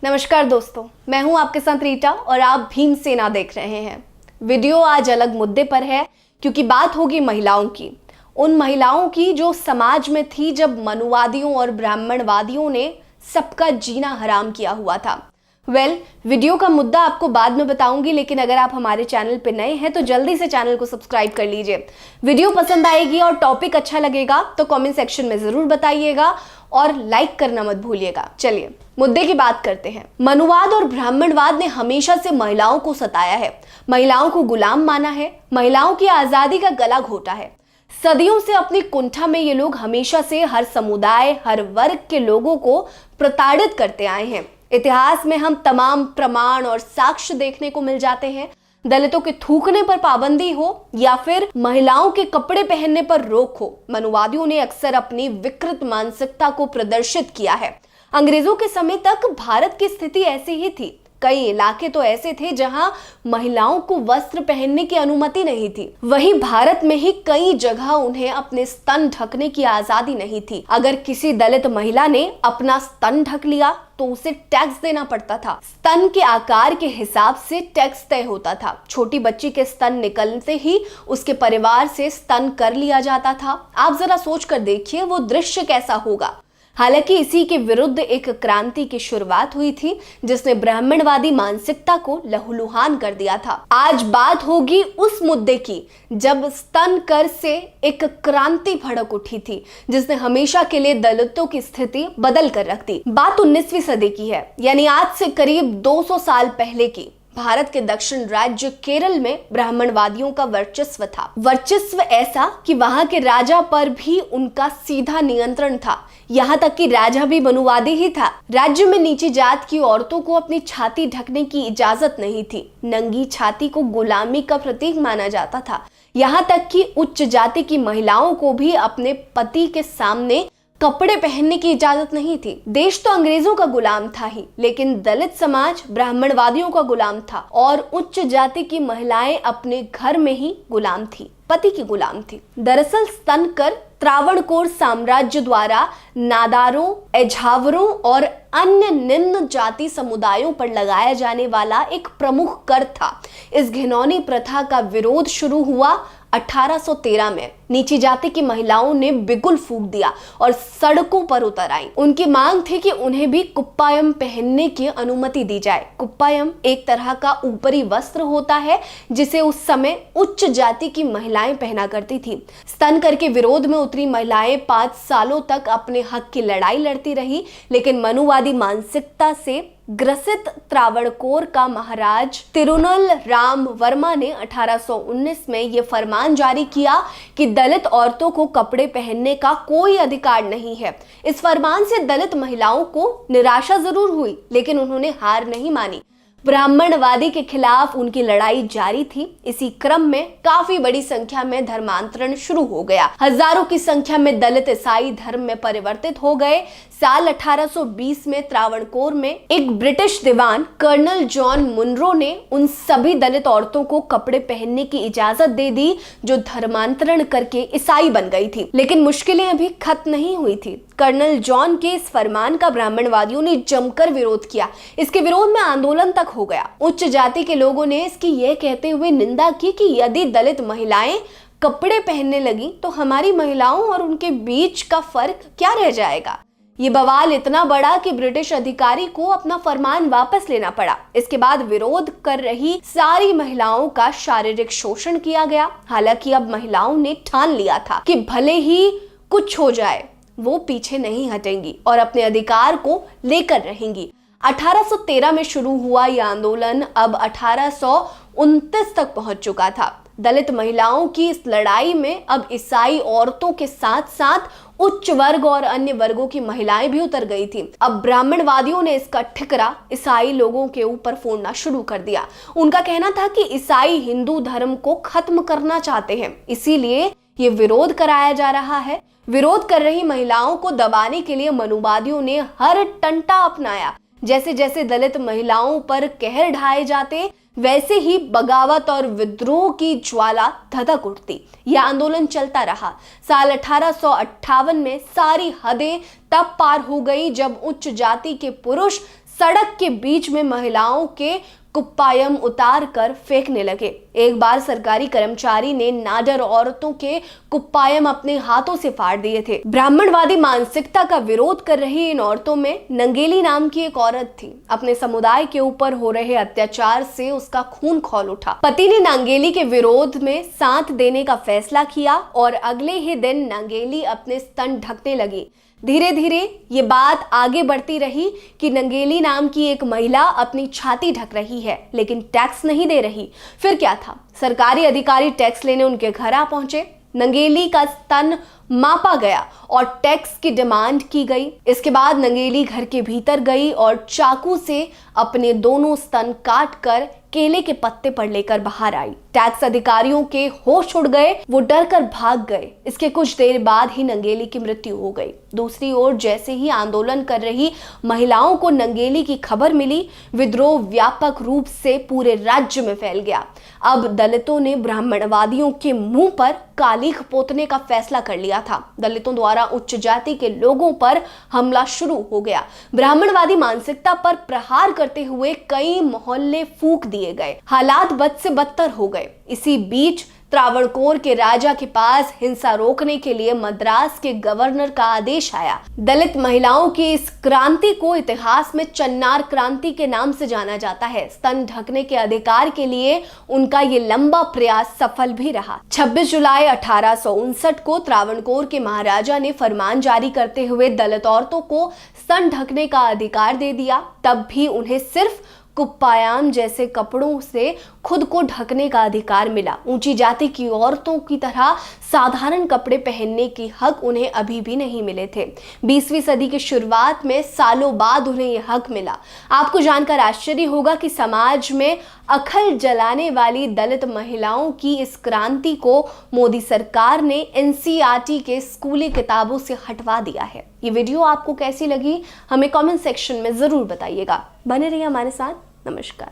नमस्कार दोस्तों, मैं हूं आपके साथ रीटा और आप भीमसेना देख रहे हैं। वीडियो आज अलग मुद्दे पर है क्योंकि बात होगी महिलाओं की, उन महिलाओं की जो समाज में थी जब मनुवादियों और ब्राह्मणवादियों ने सबका जीना हराम किया हुआ था। वीडियो का मुद्दा आपको बाद में बताऊंगी, लेकिन अगर आप हमारे चैनल पे नए हैं तो जल्दी से चैनल को सब्सक्राइब कर लीजिए। वीडियो पसंद आएगी और टॉपिक अच्छा लगेगा तो कमेंट सेक्शन में जरूर बताइएगा और लाइक करना मत भूलिएगा। चलिए मुद्दे की बात करते हैं। मनुवाद और ब्राह्मणवाद ने हमेशा से महिलाओं को सताया है, महिलाओं को गुलाम माना है, महिलाओं की आजादी का गला घोटा है। सदियों से अपनी कुंठा में ये लोग हमेशा से हर समुदाय, हर वर्ग के लोगों को प्रताड़ित करते आए हैं। इतिहास में हम तमाम प्रमाण और साक्ष्य देखने को मिल जाते हैं। दलितों के थूकने पर पाबंदी हो या फिर महिलाओं के कपड़े पहनने पर रोक हो, मनुवादियों ने अक्सर अपनी विकृत मानसिकता को प्रदर्शित किया है। अंग्रेजों के समय तक भारत की स्थिति ऐसी ही थी। कई इलाके तो ऐसे थे जहां महिलाओं को वस्त्र पहनने की अनुमति नहीं थी। वहीं भारत में ही कई जगह उन्हें अपने स्तन ढकने की आजादी नहीं थी। अगर किसी दलित महिला ने अपना स्तन ढक लिया तो उसे टैक्स देना पड़ता था। स्तन के आकार के हिसाब से टैक्स तय होता था। छोटी बच्ची के स्तन निकलते ही उसके परिवार से स्तन कर लिया जाता था। आप जरा सोच कर देखिए वो दृश्य कैसा होगा। हालांकि इसी के विरुद्ध एक क्रांति की शुरुआत हुई थी जिसने ब्राह्मणवादी मानसिकता को लहूलुहान कर दिया था। आज बात होगी उस मुद्दे की जब स्तन कर से एक क्रांति भड़क उठी थी जिसने हमेशा के लिए दलितों की स्थिति बदल कर रख दी। बात 19वीं सदी की है, यानी आज से करीब 200 साल पहले की। भारत के दक्षिण राज्य केरल में ब्राह्मणवादियों का वर्चस्व था। वर्चस्व ऐसा कि वहां के राजा पर भी उनका सीधा नियंत्रण था। यहाँ तक कि राजा भी मनुवादी ही था। राज्य में नीची जात की औरतों को अपनी छाती ढकने की इजाजत नहीं थी। नंगी छाती को गुलामी का प्रतीक माना जाता था। यहाँ तक कि उच्च जाति की महिलाओं को भी अपने पति के सामने कपड़े पहनने की इजाजत नहीं थी। देश तो अंग्रेजों का गुलाम था ही, लेकिन दलित समाज ब्राह्मणवादियों का गुलाम था और उच्च जाति की महिलाएं अपने घर में ही गुलाम थी, पति की गुलाम थी। दरअसल स्तन कर त्रावणकोर साम्राज्य द्वारा नादारों, एझावरों और अन्य निम्न जाति समुदायों पर लगाया जाने वाला एक प्रमुख कर था। इस घिनौनी प्रथा का विरोध शुरू हुआ 1813 में। नीची जाति की महिलाओं ने बिगुल फूंक दिया और सड़कों पर उतर आई। उनकी मांग थी कि उन्हें भी कुप्पायम पहनने की अनुमति दी जाए। कुप्पायम एक तरह का ऊपरी वस्त्र होता है जिसे उस समय उच्च जाति की महिलाएं पहना करती थी। स्तन कर के विरोध में उतरी महिलाएं 5 सालों तक अपने हक की लड़ाई लड़ती रही, लेकिन मनुवादी मानसिकता से ग्रसित त्रावणकोर का महाराज तिरुनल राम वर्मा ने 1819 में यह फरमान जारी किया कि दलित औरतों को कपड़े पहनने का कोई अधिकार नहीं है। इस फरमान से दलित महिलाओं को निराशा जरूर हुई, लेकिन उन्होंने हार नहीं मानी। ब्राह्मणवादी के खिलाफ उनकी लड़ाई जारी थी। इसी क्रम में काफी बड़ी संख्या में धर्मांतरण शुरू हो गया। हजारों की संख्या में दलित ईसाई धर्म में परिवर्तित हो गए। साल 1820 में त्रावणकोर में एक ब्रिटिश दीवान कर्नल जॉन मुनरो ने उन सभी दलित औरतों को कपड़े पहनने की इजाजत दे दी जो धर्मांतरण करके ईसाई बन गई थी। लेकिन मुश्किलें अभी खत्म नहीं हुई थी। कर्नल जॉन के इस फरमान का ब्राह्मणवादियों ने जमकर विरोध किया। इसके विरोध में आंदोलन तक हो गया। उच्च जाति के लोगों ने इसकी यह कहते हुए निंदा की कि यदि दलित महिलाएं कपड़े पहनने लगी तो हमारी महिलाओं और उनके बीच का फर्क क्या रह जाएगा। ये बवाल इतना बड़ा कि ब्रिटिश अधिकारी को अपना फरमान वापस लेना पड़ा। इसके बाद विरोध कर रही सारी महिलाओं का शारीरिक शोषण किया गया। हालांकि अब महिलाओं ने ठान लिया था कि भले ही कुछ हो जाए वो पीछे नहीं हटेंगी और अपने अधिकार को लेकर रहेंगी। 1813 में शुरू हुआ यह आंदोलन अब 1829 तक पहुंच चुका था। दलित महिलाओं की इस लड़ाई में अब ईसाई औरतों के साथ साथ उच्च वर्ग और अन्य वर्गों की महिलाएं भी उतर गई थी। अब ब्राह्मणवादियों ने इसका ठिकरा ईसाई लोगों के ऊपर फोड़ना शुरू कर दिया। उनका कहना था कि ईसाई हिंदू धर्म को खत्म करना चाहते हैं, इसीलिए ये विरोध कराया जा रहा है। विरोध कर रही महिलाओं को दबाने के लिए मनुवादियों ने हर टंटा अपनाया। जैसे जैसे दलित महिलाओं पर कहर ढाए जाते वैसे ही बगावत और विद्रोह की ज्वाला धधक उठती। यह आंदोलन चलता रहा। साल 1858 में सारी हदें तब पार हो गई जब उच्च जाति के पुरुष सड़क के बीच में महिलाओं के कुप्पायम उतार कर फेंकने लगे। एक बार सरकारी कर्मचारी ने नाडर औरतों के कुप्पायम अपने हाथों से फाड़ दिए थे। ब्राह्मणवादी मानसिकता का विरोध कर रही इन औरतों में नंगेली नाम की एक औरत थी। अपने समुदाय के ऊपर हो रहे अत्याचार से उसका खून खौल उठा। पति ने नंगेली के विरोध में साथ देने का फैसला किया और अगले ही दिन नंगेली अपने स्तन ढकने लगी। धीरे धीरे ये बात आगे बढ़ती रही कि नंगेली नाम की एक महिला अपनी छाती ढक रही है लेकिन टैक्स नहीं दे रही। फिर क्या था, सरकारी अधिकारी टैक्स लेने उनके घर आ पहुंचे। नंगेली का स्तन मापा गया और टैक्स की डिमांड की गई। इसके बाद नंगेली घर के भीतर गई और चाकू से अपने दोनों स्तन काट कर केले के पत्ते पर लेकर बाहर आई। टैक्स अधिकारियों के होश उड़ गए, वो डर कर भाग गए। इसके कुछ देर बाद ही नंगेली की मृत्यु हो गई। दूसरी ओर जैसे ही आंदोलन कर रही महिलाओं को नंगेली की खबर मिली, विद्रोह व्यापक रूप से पूरे राज्य में फैल गया। अब दलितों ने ब्राह्मणवादियों के मुंह पर कालीख पोतने का फैसला कर लिया था। दलितों द्वारा उच्च जाति के लोगों पर हमला शुरू हो गया। ब्राह्मणवादी मानसिकता पर प्रहार करते हुए कई मोहल्ले फूंक दिए गए। हालात बद से बदतर हो गए। इसी बीच त्रावणकोर के राजा के पास हिंसा रोकने के लिए मद्रास के गवर्नर का आदेश आया। दलित महिलाओं की इस क्रांति को इतिहास में चन्नार क्रांति के नाम से जाना जाता है। स्तन ढकने के अधिकार के लिए उनका ये लंबा प्रयास सफल भी रहा। 26 जुलाई 1859 को त्रावणकोर के महाराजा ने फरमान जारी करते हुए दलित औरतों को स्तन ढकने का अधिकार दे दिया। तब भी उन्हें सिर्फ कुप्पायाम जैसे कपड़ों से खुद को ढकने का अधिकार मिला। ऊंची जाति की औरतों की तरह साधारण कपड़े पहनने की हक उन्हें अभी भी नहीं मिले थे। 20वीं सदी की शुरुआत में सालों बाद उन्हें यह हक मिला। आपको जानकर आश्चर्य होगा कि समाज में अखल जलाने वाली दलित महिलाओं की इस क्रांति को मोदी सरकार ने एनसीईआरटी के स्कूली किताबों से हटवा दिया है। ये वीडियो आपको कैसी लगी हमें कमेंट सेक्शन में जरूर बताइएगा। बने रहिए हमारे साथ। नमस्कार।